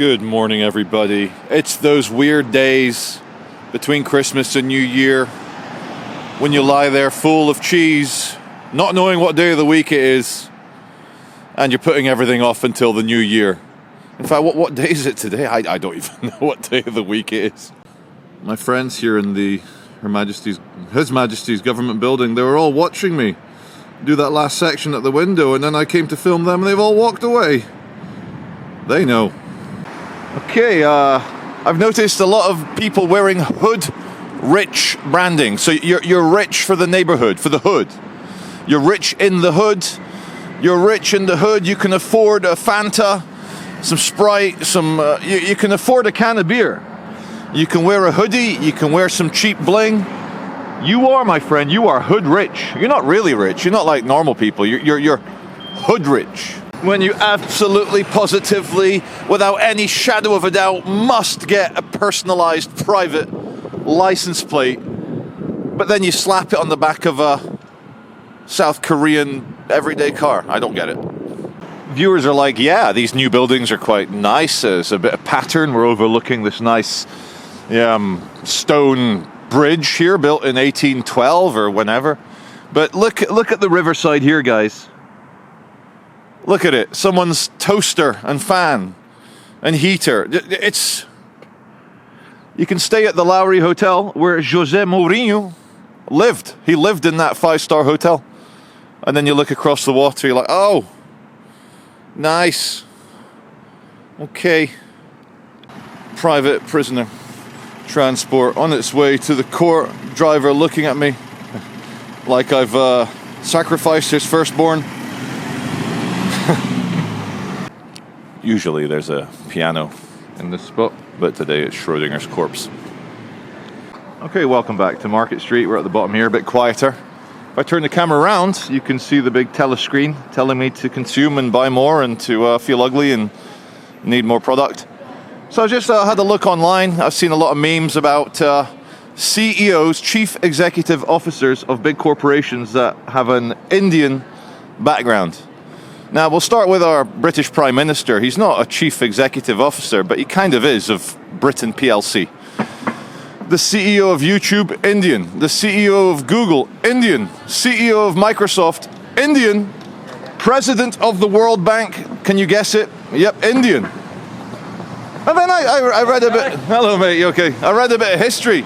Good morning, everybody. It's those weird days between Christmas and New Year when you lie there full of cheese, not knowing what day of the week it is, and you're putting everything off until the new year. In fact, what day is it today? I don't even know what day of the week it is. My friends here in His Majesty's government building, they were all watching me do that last section at the window, and then I came to film them and they've all walked away. They know. Okay, I've noticed a lot of people wearing hood rich branding. So you're rich for the neighborhood, for the hood. You're rich in the hood. You're rich in the hood. You can afford a Fanta, some Sprite, you can afford a can of beer. You can wear a hoodie. You can wear some cheap bling. You are, my friend, you are hood rich. You're not really rich. You're not like normal people. You're hood rich. When you absolutely, positively, without any shadow of a doubt, must get a personalized private license plate, but then you slap it on the back of a South Korean everyday car. I don't get it. Viewers are like, yeah, these new buildings are quite nice. There's a bit of pattern. We're overlooking this nice stone bridge here, built in 1812 or whenever. But look at the riverside here, guys. Look at it. Someone's toaster and fan and heater. You can stay at the Lowry Hotel where José Mourinho lived. He lived in that 5-star hotel. And then you look across the water, you're like, oh, nice. Okay. Private prisoner transport on its way to the court. Driver looking at me like I've sacrificed his firstborn. Usually there's a piano in this spot, but today it's Schrodinger's corpse. Okay, welcome back to Market Street. We're at the bottom here, a bit quieter. If I turn the camera around, you can see the big telescreen telling me to consume and buy more and to feel ugly and need more product. So I just had a look online. I've seen a lot of memes about CEOs, chief executive officers of big corporations that have an Indian background. Now, we'll start with our British Prime Minister. He's not a chief executive officer, but he kind of is, of Britain PLC. The CEO of YouTube, Indian. The CEO of Google, Indian. CEO of Microsoft, Indian. President of the World Bank, can you guess it? Yep, Indian. And then I read a bit... Hello, mate, you okay? I read a bit of history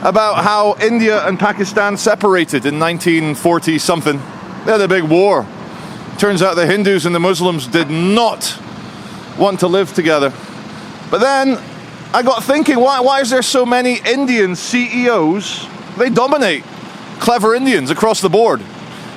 about how India and Pakistan separated in 1940-something. They had a big war. Turns out the Hindus and the Muslims did not want to live together. But then I got thinking, why is there so many Indian CEOs? They dominate. Clever Indians across the board.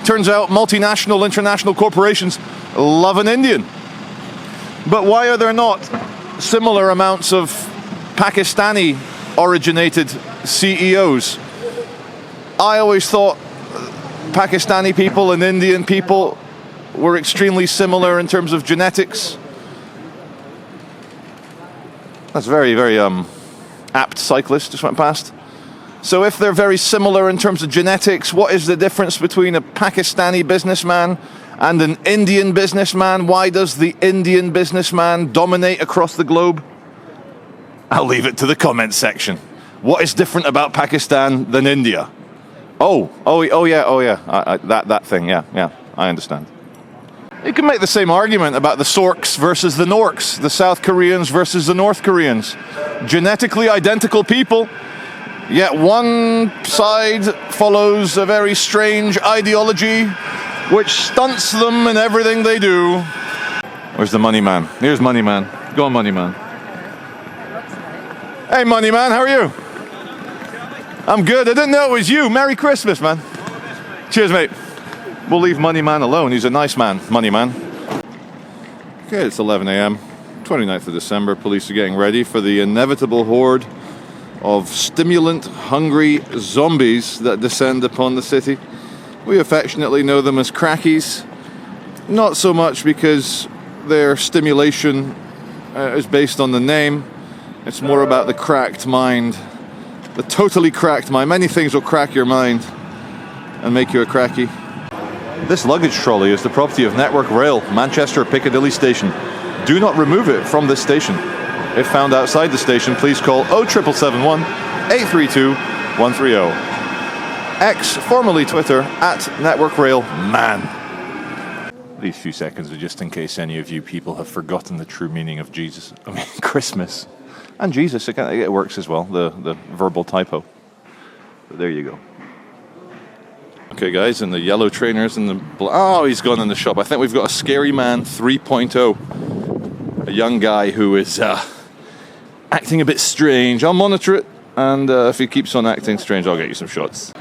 Turns out multinational, international corporations love an Indian. But why are there not similar amounts of Pakistani-originated CEOs? I always thought Pakistani people and Indian people were extremely similar in terms of genetics. That's very, very apt cyclist just went past. So if they're very similar in terms of genetics, what is the difference between a Pakistani businessman and an Indian businessman? Why does the Indian businessman dominate across the globe? I'll leave it to the comments section. What is different about Pakistan than India? Oh yeah. That thing, yeah, I understand. You can make the same argument about the Sorks versus the Norks, the South Koreans versus the North Koreans. Genetically identical people, yet one side follows a very strange ideology which stunts them in everything they do. Where's the money man? Here's money man. Go on, money man. Hey, money man, how are you? I'm good. I didn't know it was you. Merry Christmas, man. Cheers, mate. We'll leave Money Man alone. He's a nice man, Money Man. Okay, it's 11 a.m., 29th of December. Police are getting ready for the inevitable horde of stimulant-hungry zombies that descend upon the city. We affectionately know them as crackies. Not so much because their stimulation is based on the name. It's more about the cracked mind. The totally cracked mind. Many things will crack your mind and make you a crackie. This luggage trolley is the property of Network Rail, Manchester Piccadilly Station. do not remove it from this station. If found outside the station, please call 07771 832 130. X, formerly Twitter, @NetworkRailMan. These few seconds are just in case any of you people have forgotten the true meaning of Christmas. And Jesus, it works as well, the verbal typo. But there you go. Okay, guys, and the yellow trainers and the... Oh, he's gone in the shop. I think we've got a Scary Man 3.0. A young guy who is acting a bit strange. I'll monitor it, and if he keeps on acting strange, I'll get you some shots.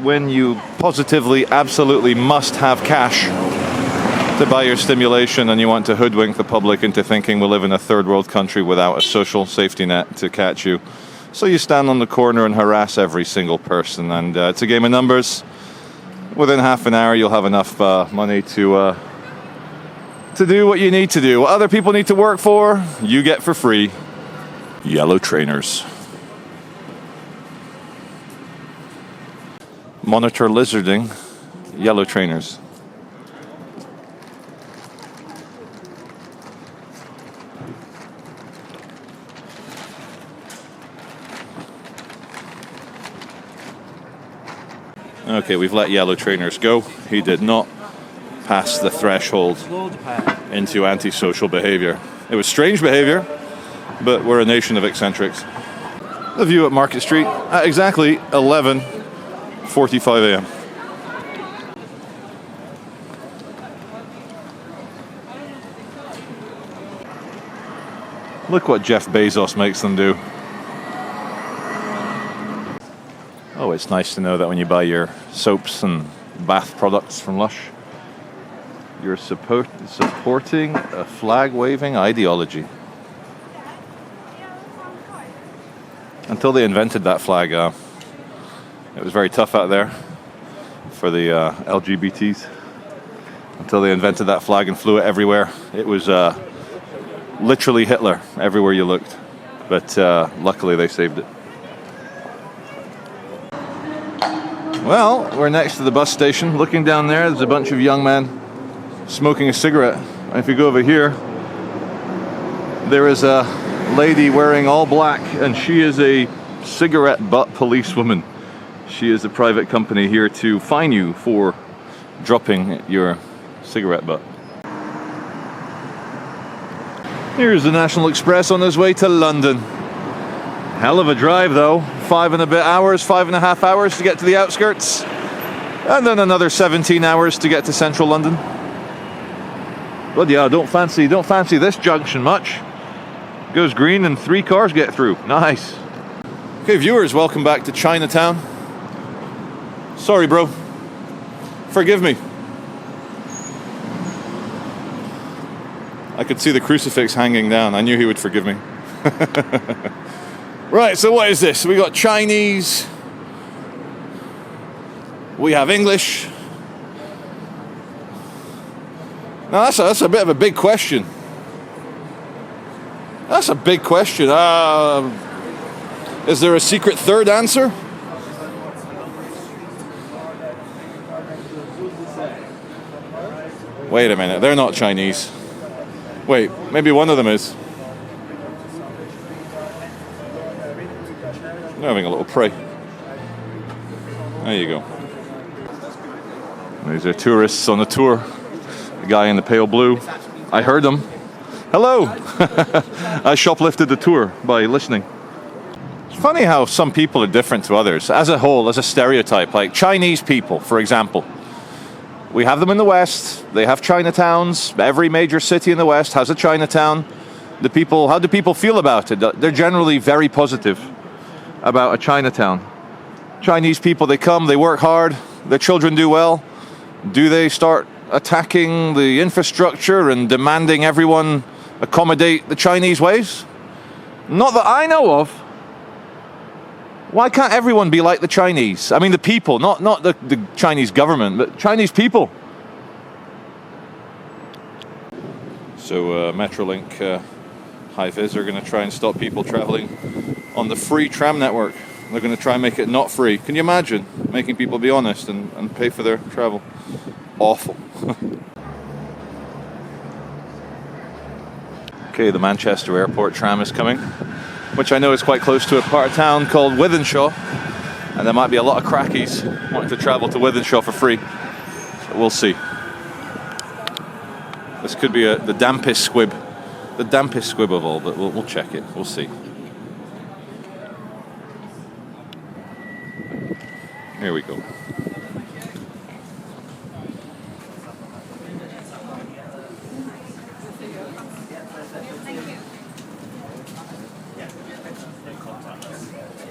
When you positively, absolutely must have cash to buy your stimulation and you want to hoodwink the public into thinking we live in a third world country without a social safety net to catch you. So you stand on the corner and harass every single person, and it's a game of numbers. Within half an hour you'll have enough money to do what you need to do. What other people need to work for, you get for free. Yellow trainers. Monitor lizarding, yellow trainers. Okay, we've let yellow trainers go. He did not pass the threshold into antisocial behavior. It was strange behavior, but we're a nation of eccentrics. The view at Market Street at exactly 11:45 a.m. Look what Jeff Bezos makes them do. Oh, it's nice to know that when you buy your soaps and bath products from Lush, you're supporting a flag-waving ideology. Until they invented that flag, it was very tough out there for the LGBTs. Until they invented that flag and flew it everywhere. It was literally Hitler everywhere you looked. But luckily they saved it. Well, we're next to the bus station. Looking down there's a bunch of young men smoking a cigarette. And if you go over here, there is a lady wearing all black, and she is a cigarette butt policewoman. She is a private company here to fine you for dropping your cigarette butt. Here's the National Express on his way to London. Hell of a drive though. 5.5 hours to get to the outskirts. And then another 17 hours to get to central London. Bloody hell, don't fancy this junction much. Goes green and 3 cars get through. Nice. Okay, viewers, welcome back to Chinatown. Sorry, bro. Forgive me. I could see the crucifix hanging down. I knew he would forgive me. Right, so what is this? We got Chinese. We have English. Now that's a bit of a big question. That's a big question. Is there a secret third answer? Wait a minute, they're not Chinese. Wait, maybe one of them is. They're having a little pray. There you go. These are tourists on a tour. The guy in the pale blue. I heard him. Hello! I shoplifted the tour by listening. It's funny how some people are different to others. As a whole, as a stereotype, like Chinese people, for example. We have them in the West. They have Chinatowns. Every major city in the West has a Chinatown. How do people feel about it? They're generally very positive about a Chinatown. Chinese people, they come, they work hard, their children do well. Do they start attacking the infrastructure and demanding everyone accommodate the Chinese ways? Not that I know of. Why can't everyone be like the Chinese? I mean, the people, not the Chinese government, but Chinese people. So Metrolink High-Vis are going to try and stop people traveling on the free tram network. They're going to try and make it not free. Can you imagine making people be honest and pay for their travel? Awful. Okay, the Manchester Airport tram is coming, which I know is quite close to a part of town called Wythenshawe, and there might be a lot of crackies wanting to travel to Wythenshawe for free. But we'll see. This could be the dampest squib of all, but we'll check it. We'll see. Here we go.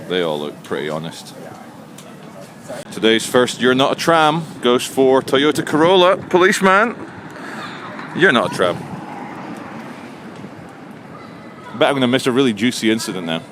They all look pretty honest. Today's first You're Not a Tram goes for Toyota Corolla. Policeman, you're not a tram. I bet I'm going to miss a really juicy incident now.